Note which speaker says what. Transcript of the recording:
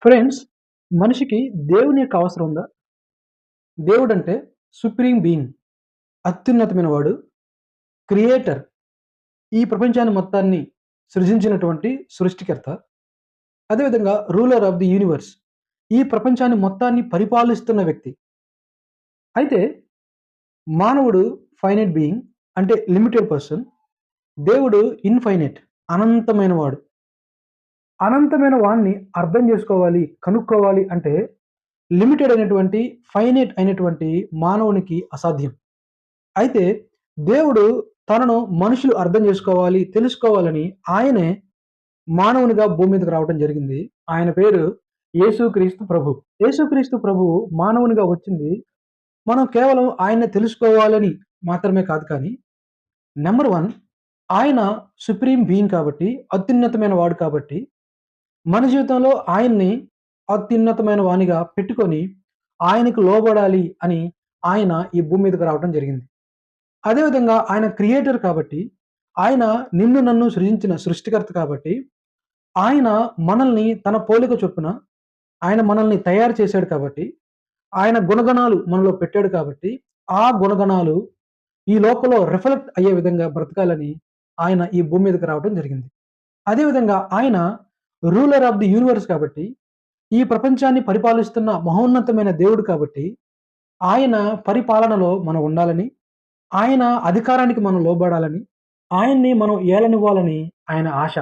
Speaker 1: Friends, మనిషికి దేవుని యొక్క అవసరం ఉందా? దేవుడంటే సుప్రీం బీయింగ్, అత్యున్నతమైన వాడు, క్రియేటర్. ఈ ప్రపంచాన్ని మొత్తాన్ని సృజించినటువంటి సృష్టికర్త. అదేవిధంగా రూలర్ ఆఫ్ ది యూనివర్స్. ఈ ప్రపంచాన్ని మొత్తాన్ని పరిపాలిస్తున్న వ్యక్తి. అయితే మానవుడు ఫైనైట్ బీయింగ్, అంటే లిమిటెడ్ పర్సన్. దేవుడు ఇన్‌ఫైనైట్, అనంతమైన వాడు. అనంతమైన వాడిని అర్థం చేసుకోవాలి, కనుక్కోవాలి అంటే లిమిటెడ్ అయినటువంటి, ఫైనైట్ అయినటువంటి మానవునికి అసాధ్యం. అయితే దేవుడు తనను మనుషులు అర్థం చేసుకోవాలి, తెలుసుకోవాలని ఆయనే మానవునిగా భూమి మీదకి రావడం జరిగింది. ఆయన పేరు యేసుక్రీస్తు ప్రభు. యేసుక్రీస్తు ప్రభువు మానవునిగా వచ్చింది మనం కేవలం ఆయన్ని తెలుసుకోవాలని మాత్రమే కాదు కానీ, నంబర్ 1, ఆయన సుప్రీం బీయింగ్ కాబట్టి, అత్యున్నతమైన వాడు కాబట్టి, మన జీవితంలో ఆయన్ని అత్యున్నతమైన వానిగా పెట్టుకొని, ఆయనకు లోబడాలి అని ఆయన ఈ భూమి మీదకి రావడం జరిగింది. అదే విధంగా ఆయన క్రియేటర్ కాబట్టి, ఆయన నిన్ను నన్ను సృజించిన సృష్టికర్త కాబట్టి, ఆయన మనల్ని తన పోలిక చొప్పున ఆయన మనల్ని తయారు చేశాడు కాబట్టి, ఆయన గుణగణాలు మనలో పెట్టాడు కాబట్టి, ఆ గుణగణాలు ఈ లోకంలో రిఫ్లెక్ట్ అయ్యే విధంగా బ్రతకాలని ఆయన ఈ భూమి మీదకి రావడం జరిగింది. అదే విధంగా ఆయన రూలర్ ఆఫ్ ది యూనివర్స్ కాబట్టి, ఈ ప్రపంచాన్ని పరిపాలిస్తున్న మహోన్నతమైన దేవుడు కాబట్టి, ఆయన పరిపాలనలో మనం ఉండాలని, ఆయన అధికారానికి మనం లోబడాలని, ఆయన్ని మనం ఏలనివ్వాలని ఆయన ఆశ.